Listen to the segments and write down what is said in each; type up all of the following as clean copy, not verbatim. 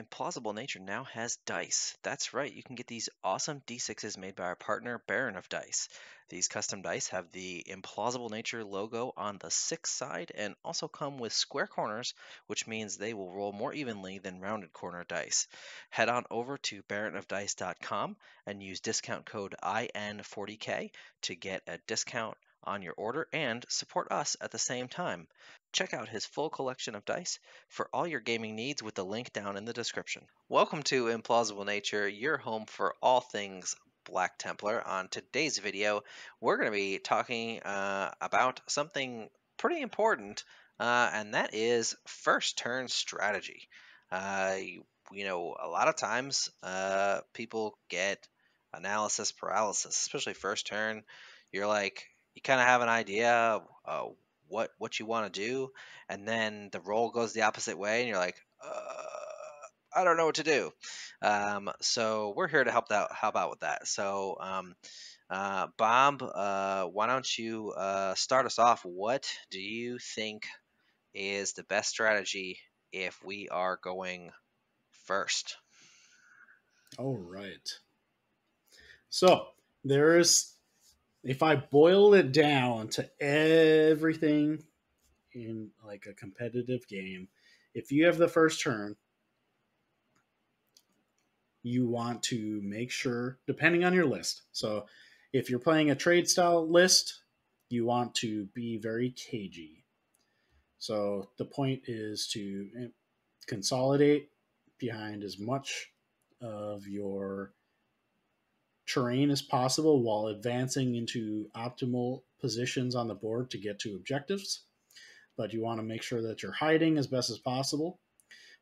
Implausible Nature now has dice. That's right, you can get these awesome D6s made by our partner, Baron of Dice. These custom dice have the Implausible Nature logo on the 6 side and also come with square corners, which means they will roll more evenly than rounded corner dice. Head on over to baronofdice.com and use discount code IN40K to get a discount on your order and support us at the same time. Check out his full collection of dice for all your gaming needs with the link down in the description. Welcome to Implausible Nature, your home for all things Black Templar. On today's video, we're going to be talking about something pretty important, and that is first turn strategy. A lot of times people get analysis paralysis, especially first turn. You're like, you kind of have an idea what you want to do, and then the roll goes the opposite way, and you're like, I don't know what to do. So we're here to help out with that. So Bob, why don't you start us off? What do you think is the best strategy if we are going first? All right. So if I boil it down to everything in like a competitive game, if you have the first turn, you want to make sure, depending on your list. So if you're playing a trade style list, you want to be very cagey. So the point is to consolidate behind as much of your terrain as possible while advancing into optimal positions on the board to get to objectives. But you want to make sure that you're hiding as best as possible,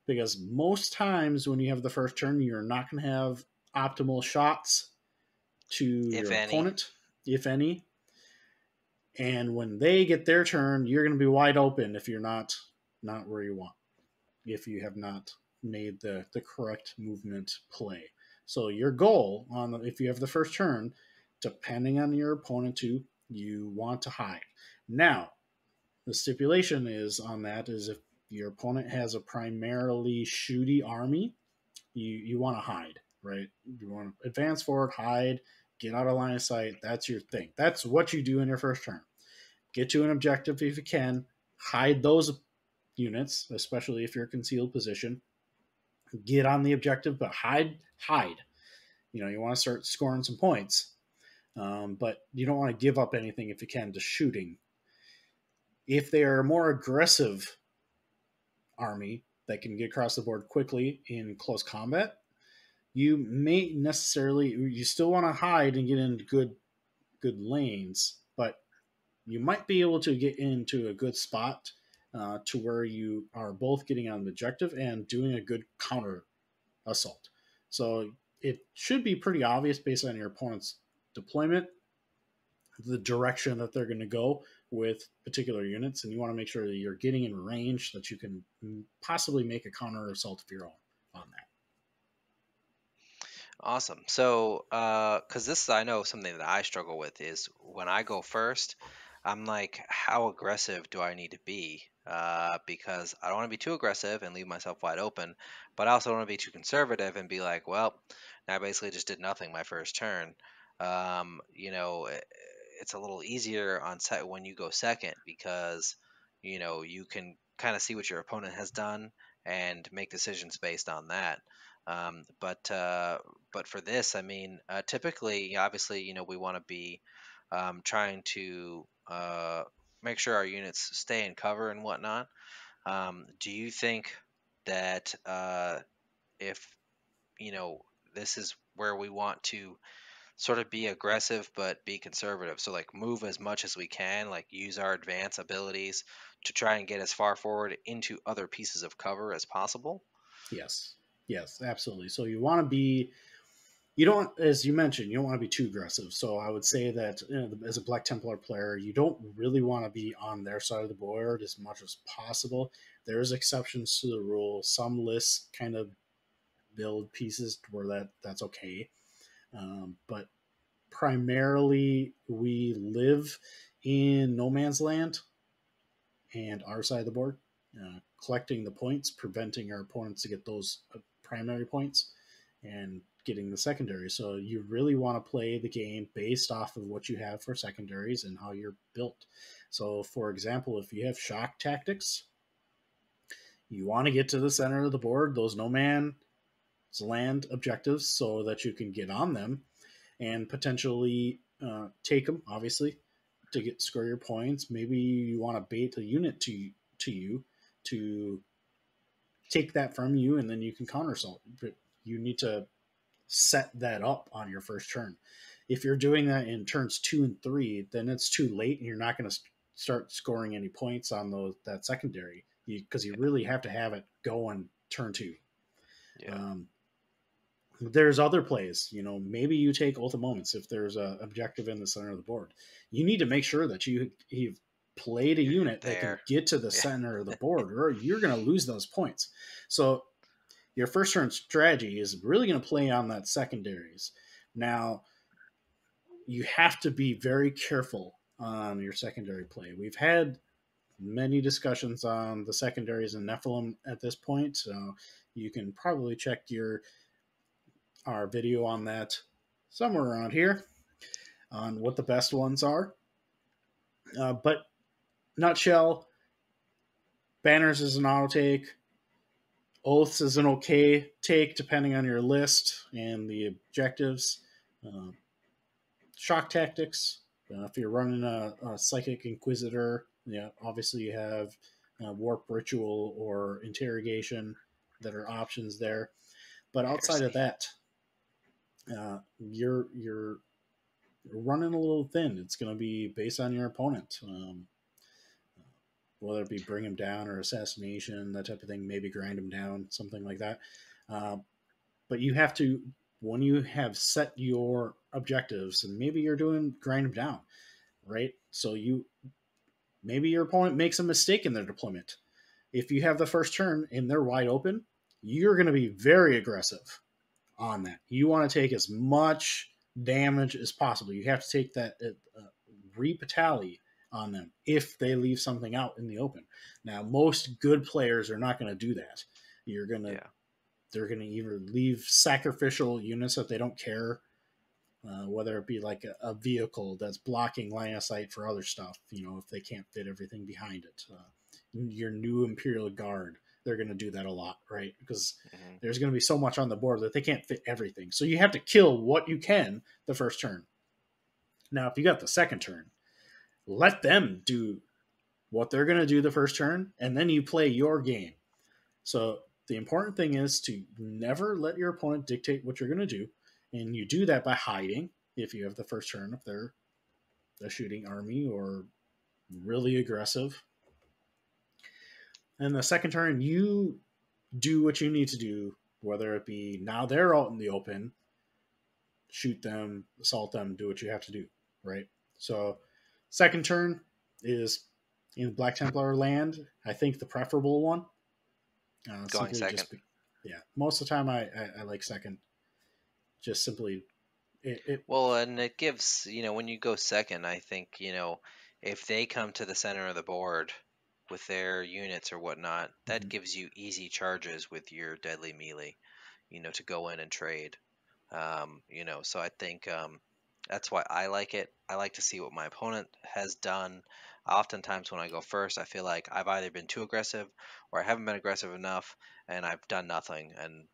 because most times when you have the first turn, you're not going to have optimal shots to If your any. opponent, if any. And when they get their turn, you're going to be wide open if you're not where you want, if you have not made the correct movement play. So your goal if you have the first turn, depending on your opponent too, you want to hide. Now, the stipulation is on that is if your opponent has a primarily shooty army, you want to hide, right? You want to advance forward, hide, get out of line of sight. That's your thing. That's what you do in your first turn. Get to an objective if you can, hide those units, especially if you're a concealed position. Get on the objective, but hide. You want to start scoring some points, but you don't want to give up anything if you can to shooting. If they are a more aggressive army that can get across the board quickly in close combat, you still want to hide and get into good lanes, but you might be able to get into a good spot to where you are both getting on the objective and doing a good counter assault. So it should be pretty obvious based on your opponent's deployment, the direction that they're going to go with particular units, and you want to make sure that you're getting in range that you can possibly make a counter assault of your own on that. Awesome. So, because this is, I know something that I struggle with is when I go first, I'm like, how aggressive do I need to be? Because I don't want to be too aggressive and leave myself wide open, but I also don't want to be too conservative and be like, well, now I basically just did nothing my first turn. It's a little easier on set when you go second because, you can kind of see what your opponent has done and make decisions based on that. But for this, I mean, typically, obviously, we want to be trying to make sure our units stay in cover and whatnot. Do you think that if this is where we want to sort of be aggressive but be conservative, so like move as much as we can, like use our advance abilities to try and get as far forward into other pieces of cover as possible? Yes, absolutely. So you don't, as you mentioned, you don't want to be too aggressive. So I would say that as a Black Templar player, you don't really want to be on their side of the board as much as possible. There's exceptions to the rule. Some lists kind of build pieces where that's okay. But primarily, we live in no man's land and our side of the board, collecting the points, preventing our opponents to get those primary points and getting the secondary. So you really want to play the game based off of what you have for secondaries and how you're built. So, for example, if you have shock tactics, you want to get to the center of the board, those no man's land objectives, so that you can get on them and potentially take them, obviously, to get score your points. Maybe you want to bait a unit to you to take that from you, and then you can counterassault. But you need to set that up on your first turn. If you're doing that in turns 2 and 3, then it's too late, and you're not going to start scoring any points on that secondary because you really have to have it going turn 2. Yeah. Um, there's other plays. Maybe you take ultimate moments if there's a objective in the center of the board. You need to make sure that you've played a You're unit that can there. get to the Yeah. center of the board, or you're going to lose those points. So your first turn strategy is really going to play on that secondaries. Now, you have to be very careful on your secondary play. We've had many discussions on the secondaries and Nephilim at this point, so you can probably check our video on that somewhere around here on what the best ones are. But nutshell, banners is an auto take. Oaths is an okay take depending on your list and the objectives. Uh, Shock tactics. If you're running a psychic inquisitor, yeah, obviously you have warp ritual or interrogation that are options there. But outside of Heresy. that, you're running a little thin. It's going to be based on your opponent, whether it be bring him down or assassination, that type of thing. Maybe grind him down, something like that. Uh, but you have to, when you have set your objectives, and maybe you're doing grind him down, right? So maybe your opponent makes a mistake in their deployment. If you have the first turn and they're wide open, you're going to be very aggressive on that. You want to take as much damage as possible. You have to take that reap tally on them if they leave something out in the open. Now, most good players are not going to do that. You're going to Yeah. They're going to either leave sacrificial units that they don't care, whether it be like a vehicle that's blocking line of sight for other stuff, if they can't fit everything behind it. Your new Imperial Guard, they're going to do that a lot, right? Because Hmm. there's going to be so much on the board that they can't fit everything. So you have to kill what you can the first turn. Now, if you got the second turn, let them do what they're going to do the first turn, and then you play your game. So the important thing is to never let your opponent dictate what you're going to do, and you do that by hiding. If you have the first turn, if they're a shooting army or really aggressive, and the second turn, you do what you need to do, whether it be now they're out in the open, shoot them, assault them, do what you have to do, right? So, second turn is in Black Templar land, I think the preferable one. Going Simply second. just, yeah, most of the time I like second, just simply it Well, and it gives, when you go second, I think, if they come to the center of the board with their units or whatnot, that mhm. gives you easy charges with your deadly melee, to go in and trade. So I think that's why I like it. I like to see what my opponent has done. Oftentimes, when I go first, I feel like I've either been too aggressive or I haven't been aggressive enough, and I've done nothing and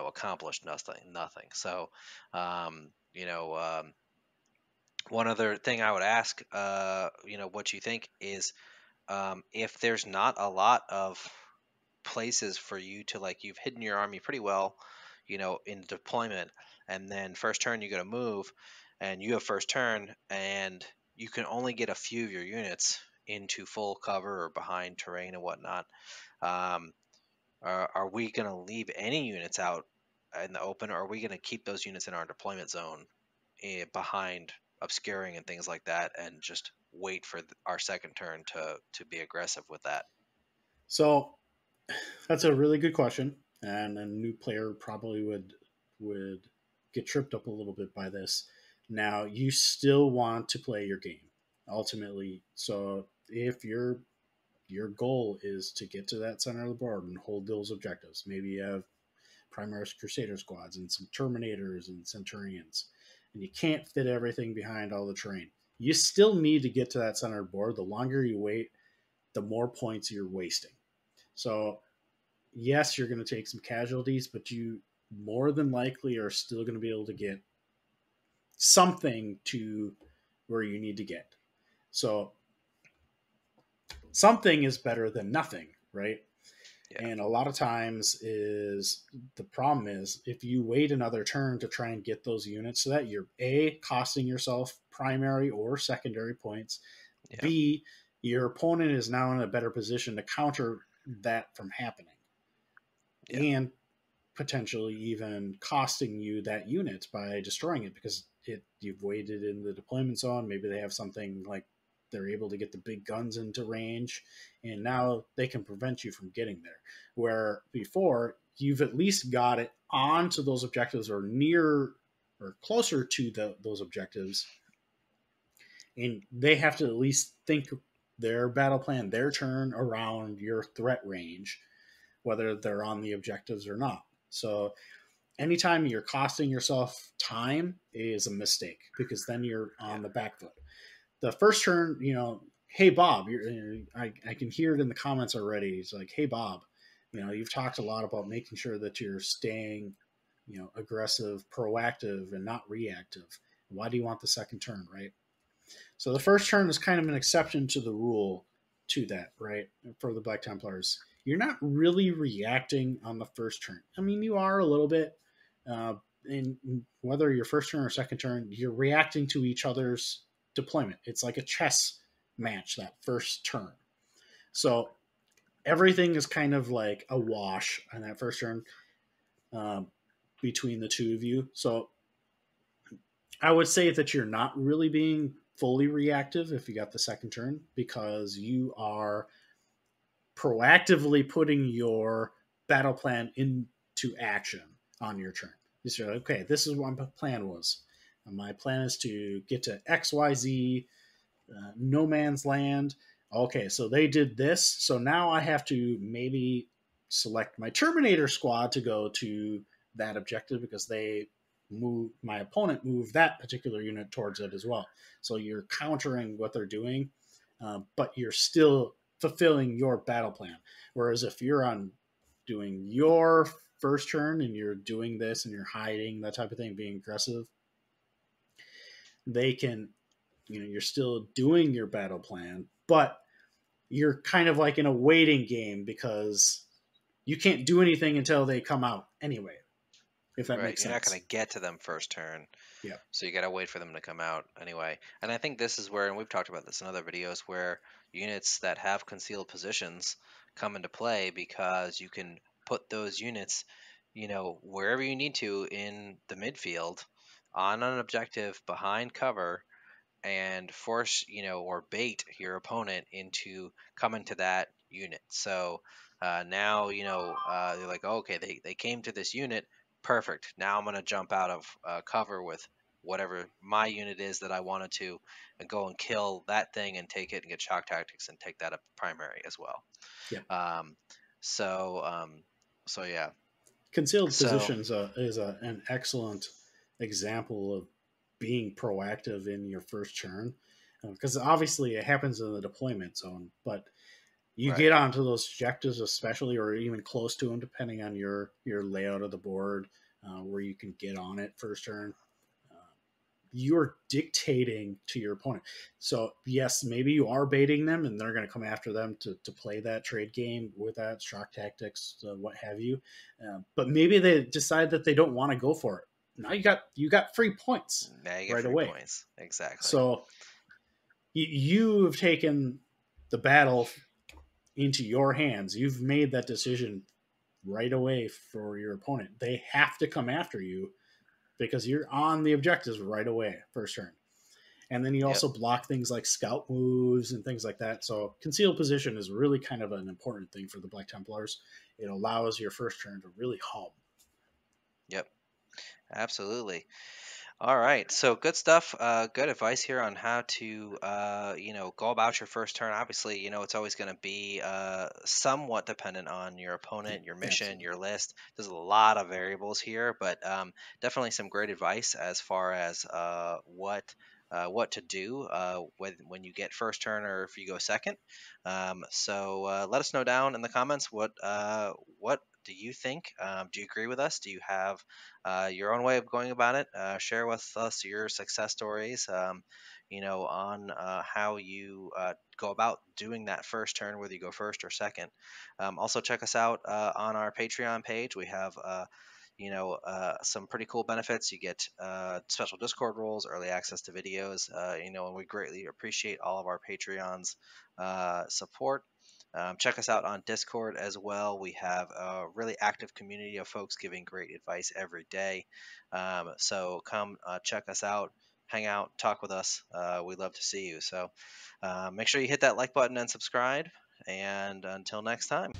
accomplished nothing. So, um, you know, um, one other thing I would ask, what you think is if there's not a lot of places for you to like you've hidden your army pretty well, in deployment, and then first turn you got to move, and you have first turn, and you can only get a few of your units into full cover or behind terrain and whatnot. Um, are we going to leave any units out in the open, or are we going to keep those units in our deployment zone behind obscuring and things like that, and just wait for our second turn to be aggressive with that? So that's a really good question, and a new player probably would get tripped up a little bit by this. Now, you still want to play your game ultimately. So if your goal is to get to that center of the board and hold those objectives, maybe you have Primaris Crusader squads and some Terminators and Centurions, and you can't fit everything behind all the terrain. You still need to get to that center board. The longer you wait, the more points you're wasting. So, yes, you're going to take some casualties, but you more than likely are still going to be able to get something to where you need to get. So, something is better than nothing, right? Yeah. And a lot of times is the problem is if you wait another turn to try and get those units so that you're A, costing yourself primary or secondary points, Yeah. B, your opponent is now in a better position to counter that from happening. Yeah. And potentially even costing you that unit by destroying it because you've waited in the deployment zone. Maybe they have something like they're able to get the big guns into range, and now they can prevent you from getting there. Where before you've at least got it onto those objectives or near or closer to those objectives, and they have to at least think their battle plan, their turn around your threat range, whether they're on the objectives or not. So anytime you're costing yourself time is a mistake because then you're Yeah. on the back foot. The first turn, hey Bob, I can hear it in the comments already. It's like, hey Bob, you've talked a lot about making sure that you're staying, aggressive, proactive, and not reactive. Why do you want the second turn, right? So the first turn is kind of an exception to the rule to that, right? For the Black Templars, you're not really reacting on the first turn. I mean, you are a little bit, and whether your first turn or second turn, you're reacting to each other's deployment. It's like a chess match that first turn. So everything is kind of like a wash on that first turn um, between the two of you. So I would say that you're not really being fully reactive if you got the second turn because you are proactively putting your battle plan into action on your turn. You say, okay, this is what my plan was. My plan is to get to XYZ, no man's land. Okay, so they did this. So now I have to maybe select my Terminator squad to go to that objective because my opponent moved that particular unit towards it as well. So you're countering what they're doing, but you're still fulfilling your battle plan. Whereas if you're on doing your first turn and you're doing this and you're hiding, that type of thing, being aggressive, they can, you're still doing your battle plan, but you're kind of like in a waiting game because you can't do anything until they come out anyway, if that Right. makes You're not going sense. to get to them first turn. Yeah. So you got to wait for them to come out anyway. And I think this is where, and we've talked about this in other videos, where units that have concealed positions come into play because you can put those units, wherever you need to in the midfield on an objective behind cover and force, or bait your opponent into coming to that unit. So now, they're like, oh, okay, they came to this unit. Perfect. Now I'm going to jump out of cover with whatever my unit is that I wanted to and go and kill that thing and take it and get shock tactics and take that up primary as well. Yeah. Um, so, um, so yeah. Concealed So, positions is an excellent example of being proactive in your first turn because obviously it happens in the deployment zone, but you right. get onto those objectives especially or even close to them depending on your layout of the board where you can get on it first turn. You're dictating to your opponent. So yes, maybe you are baiting them and they're going to come after them to play that trade game with that shock tactics, what have you. But maybe they decide that they don't want to go for it. Now you got free points Now you get right free away. points. Exactly. So you've taken the battle into your hands. You've made that decision right away for your opponent. They have to come after you because you're on the objectives right away first turn. And then you Yep. also block things like scout moves and things like that. So concealed position is really kind of an important thing for the Black Templars. It allows your first turn to really hum. Yep. Absolutely. All right, so good stuff. Good advice here on how to, go about your first turn. Obviously, it's always going to be somewhat dependent on your opponent, your mission, Absolutely. your list. There's a lot of variables here, but definitely some great advice as far as what to do when you get first turn or if you go second. So let us know down in the comments what do you think? Do you agree with us? Do you have your own way of going about it? Share with us your success stories, on how you go about doing that first turn, whether you go first or second. Also, check us out on our Patreon page. We have some pretty cool benefits. You get special Discord roles, early access to videos, and we greatly appreciate all of our Patreons' support. Check us out on Discord as well. We have a really active community of folks giving great advice every day. So come check us out, hang out, talk with us. We'd love to see you. So make sure you hit that like button and subscribe. And until next time.